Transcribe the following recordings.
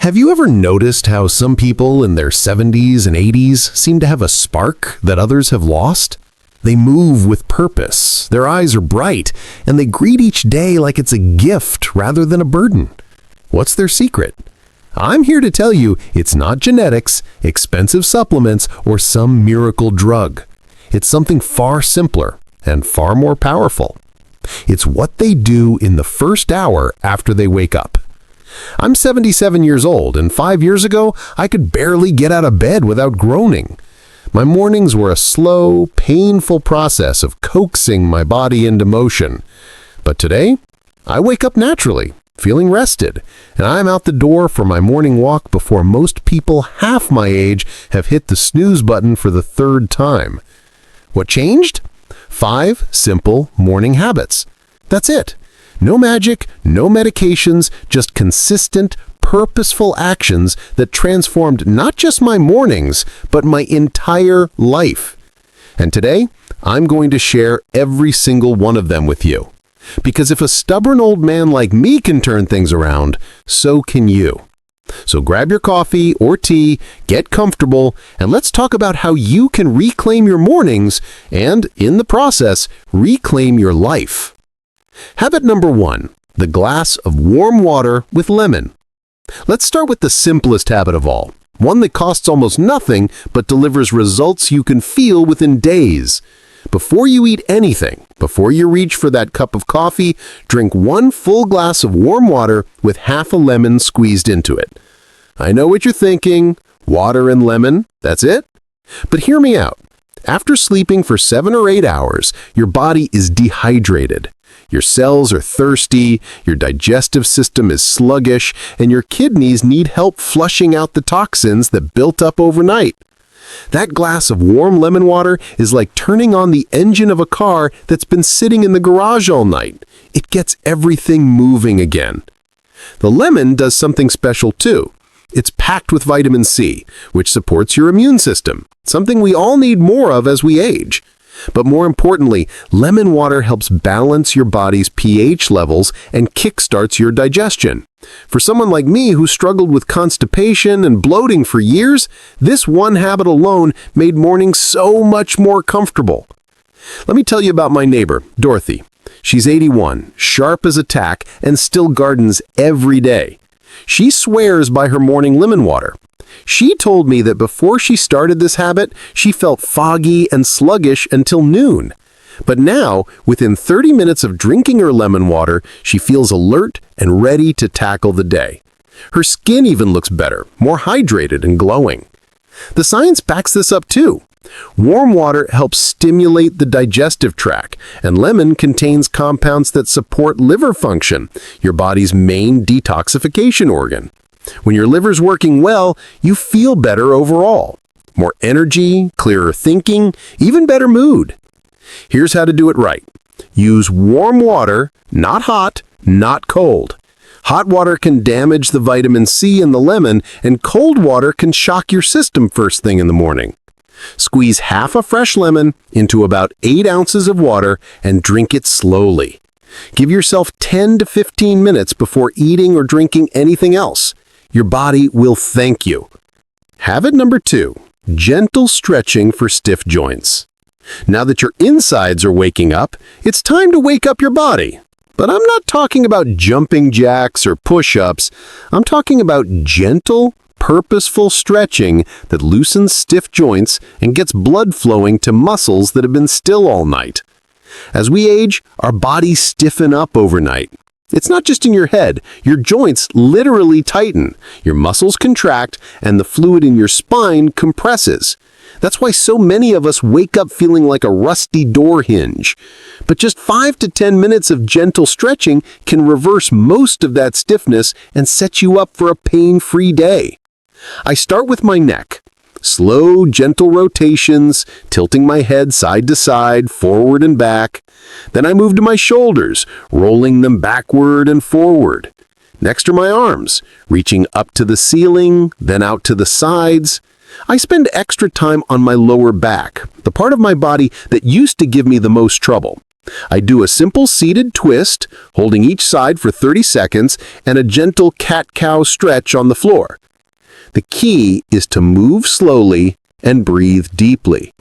Have you ever noticed how some people in their 70s and 80s seem to have a spark that others have lost? They move with purpose, their eyes are bright, and they greet each day like it's a gift rather than a burden. What's their secret? I'm here to tell you it's not genetics, expensive supplements, or some miracle drug. It's something far simpler and far more powerful. It's what they do in the first hour after they wake up. I'm 77 years old, and 5 years ago, I could barely get out of bed without groaning. My mornings were a slow, painful process of coaxing my body into motion. But today, I wake up naturally, feeling rested, and I'm out the door for my morning walk before most people half my age have hit the snooze button for the third time. What changed? 5 simple morning habits. That's it. No magic, no medications, just consistent, purposeful actions that transformed not just my mornings, but my entire life. And today, I'm going to share every single one of them with you. Because if a stubborn old man like me can turn things around, so can you. So grab your coffee or tea, get comfortable, and let's talk about how you can reclaim your mornings and, in the process, reclaim your life. Habit number 1, the glass of warm water with lemon. Let's start with the simplest habit of all, one that costs almost nothing but delivers results you can feel within days. Before you eat anything, before you reach for that cup of coffee, drink 1 full glass of warm water with half a lemon squeezed into it. I know what you're thinking, water and lemon, that's it? But hear me out. After sleeping for 7 or 8 hours, your body is dehydrated. Your cells are thirsty, your digestive system is sluggish, and your kidneys need help flushing out the toxins that built up overnight. That glass of warm lemon water is like turning on the engine of a car that's been sitting in the garage all night. It gets everything moving again. The lemon does something special too. It's packed with vitamin C, which supports your immune system, something we all need more of as we age. But more importantly, lemon water helps balance your body's pH levels and kickstarts your digestion. For someone like me who struggled with constipation and bloating for years, this one habit alone made mornings so much more comfortable. Let me tell you about my neighbor, Dorothy. She's 81, sharp as a tack, and still gardens every day. She swears by her morning lemon water. She told me that before she started this habit, she felt foggy and sluggish until noon. But now, within 30 minutes of drinking her lemon water, she feels alert and ready to tackle the day. Her skin even looks better, more hydrated and glowing. The science backs this up too. Warm water helps stimulate the digestive tract, and lemon contains compounds that support liver function, your body's main detoxification organ. When your liver's working well, you feel better overall. More energy, clearer thinking, even better mood. Here's how to do it right. Use warm water, not hot, not cold. Hot water can damage the vitamin C in the lemon, and cold water can shock your system first thing in the morning. Squeeze half a fresh lemon into about 8 ounces of water and drink it slowly. Give yourself 10 to 15 minutes before eating or drinking anything else. Your body will thank you. Habit number 2, gentle stretching for stiff joints. Now that your insides are waking up, it's time to wake up your body. But I'm not talking about jumping jacks or push-ups. I'm talking about gentle, purposeful stretching that loosens stiff joints and gets blood flowing to muscles that have been still all night. As we age, our bodies stiffen up overnight. It's not just in your head. Your joints literally tighten, your muscles contract, and the fluid in your spine compresses. That's why so many of us wake up feeling like a rusty door hinge. But just 5 to 10 minutes of gentle stretching can reverse most of that stiffness and set you up for a pain-free day. I start with my neck. Slow, gentle rotations, tilting my head side to side, forward and back. Then I move to my shoulders, rolling them backward and forward. Next are my arms, reaching up to the ceiling, then out to the sides. I spend extra time on my lower back, the part of my body that used to give me the most trouble. I do a simple seated twist, holding each side for 30 seconds, and a gentle cat-cow stretch on the floor. The key is to move slowly and breathe deeply.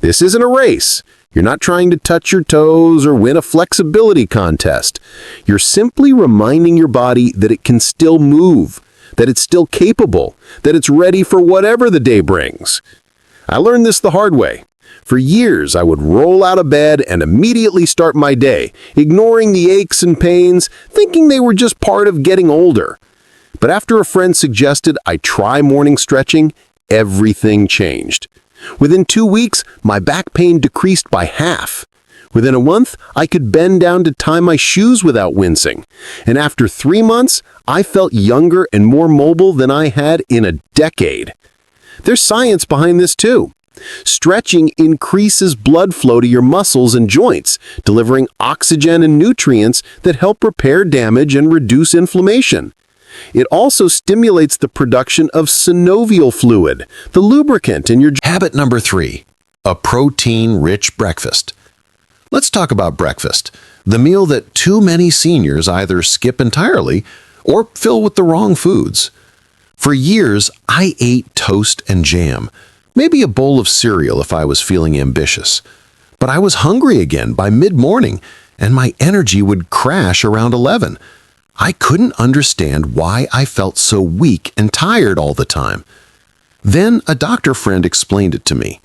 This isn't a race. You're not trying to touch your toes or win a flexibility contest. You're simply reminding your body that it can still move, that it's still capable, that it's ready for whatever the day brings. I learned this the hard way. For years, I would roll out of bed and immediately start my day, ignoring the aches and pains, thinking they were just part of getting older. But after a friend suggested I try morning stretching, everything changed. Within 2 weeks, my back pain decreased by half. Within a month, I could bend down to tie my shoes without wincing. And after 3 months, I felt younger and more mobile than I had in a decade. There's science behind this too. Stretching increases blood flow to your muscles and joints, delivering oxygen and nutrients that help repair damage and reduce inflammation. It also stimulates the production of synovial fluid, the lubricant in your... Habit number 3, a protein-rich breakfast. Let's talk about breakfast, the meal that too many seniors either skip entirely or fill with the wrong foods. For years, I ate toast and jam, maybe a bowl of cereal if I was feeling ambitious. But I was hungry again by mid-morning, and my energy would crash around 11. I couldn't understand why I felt so weak and tired all the time. Then a doctor friend explained it to me.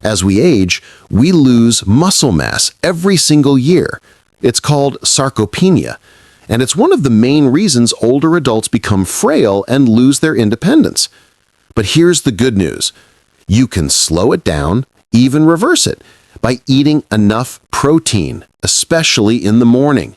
As we age, we lose muscle mass every single year. It's called sarcopenia, and it's one of the main reasons older adults become frail and lose their independence. But here's the good news. You can slow it down, even reverse it, by eating enough protein, especially in the morning.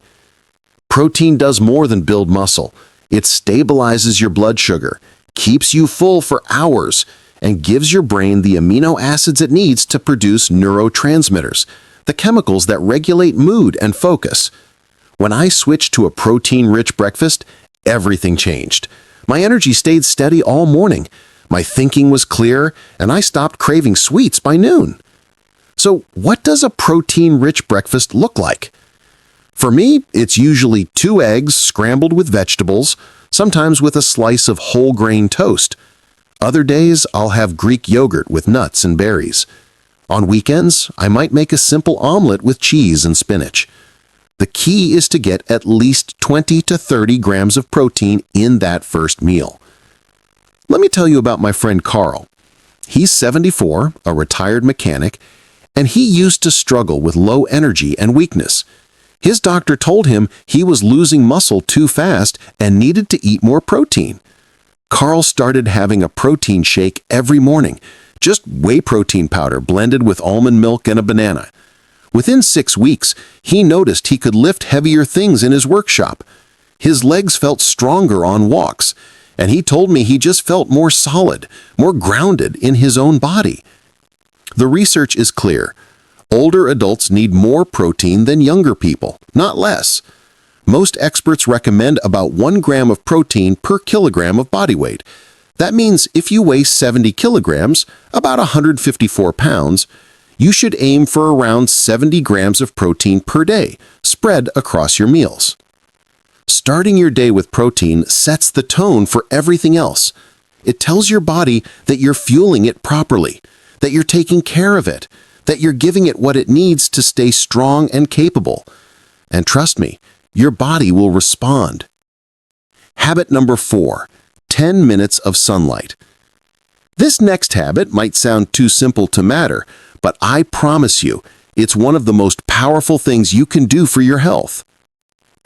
Protein does more than build muscle. It stabilizes your blood sugar, keeps you full for hours, and gives your brain the amino acids it needs to produce neurotransmitters, the chemicals that regulate mood and focus. When I switched to a protein-rich breakfast, everything changed. My energy stayed steady all morning. My thinking was clear, and I stopped craving sweets by noon. So, what does a protein-rich breakfast look like? For me, it's usually 2 eggs scrambled with vegetables, sometimes with a slice of whole grain toast. Other days, I'll have Greek yogurt with nuts and berries. On weekends, I might make a simple omelet with cheese and spinach. The key is to get at least 20 to 30 grams of protein in that first meal. Let me tell you about my friend Carl. He's 74, a retired mechanic, and he used to struggle with low energy and weakness. His doctor told him he was losing muscle too fast and needed to eat more protein. Carl started having a protein shake every morning, just whey protein powder blended with almond milk and a banana. Within 6 weeks, he noticed he could lift heavier things in his workshop. His legs felt stronger on walks, and he told me he just felt more solid, more grounded in his own body. The research is clear. Older adults need more protein than younger people, not less. Most experts recommend about 1 gram of protein per kilogram of body weight. That means if you weigh 70 kilograms, about 154 pounds, you should aim for around 70 grams of protein per day, spread across your meals. Starting your day with protein sets the tone for everything else. It tells your body that you're fueling it properly, that you're taking care of it, that you're giving it what it needs to stay strong and capable. And trust me, your body will respond. Habit number 4, 10 minutes of sunlight. This next habit might sound too simple to matter, but I promise you, it's one of the most powerful things you can do for your health.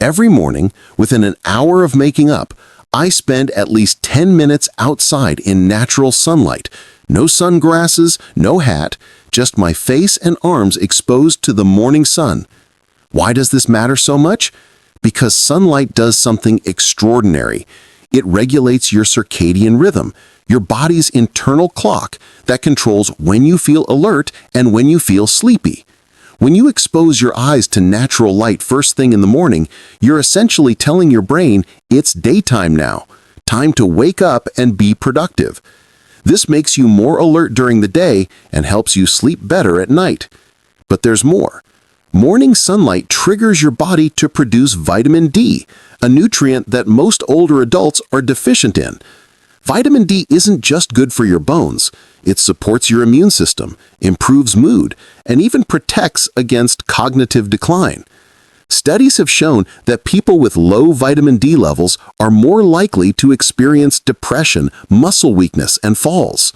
Every morning, within an hour of waking up, I spend at least 10 minutes outside in natural sunlight. No sunglasses, no hat, just my face and arms exposed to the morning sun. Why does this matter so much? Because sunlight does something extraordinary. It regulates your circadian rhythm, your body's internal clock that controls when you feel alert and when you feel sleepy. When you expose your eyes to natural light first thing in the morning, you're essentially telling your brain it's daytime now, time to wake up and be productive. This makes you more alert during the day and helps you sleep better at night. But there's more. Morning sunlight triggers your body to produce vitamin D, a nutrient that most older adults are deficient in. Vitamin D isn't just good for your bones. It supports your immune system, improves mood, and even protects against cognitive decline. Studies have shown that people with low vitamin D levels are more likely to experience depression, muscle weakness, and falls.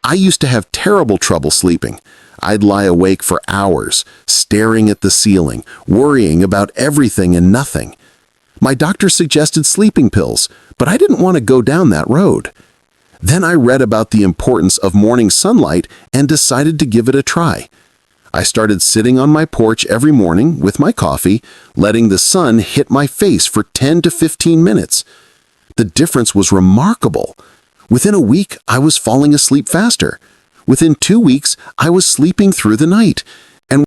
I used to have terrible trouble sleeping. I'd lie awake for hours, staring at the ceiling, worrying about everything and nothing. My doctor suggested sleeping pills, but I didn't want to go down that road. Then I read about the importance of morning sunlight and decided to give it a try. I started sitting on my porch every morning with my coffee, letting the sun hit my face for 10 to 15 minutes. The difference was remarkable. Within a week, I was falling asleep faster. Within 2 weeks, I was sleeping through the night,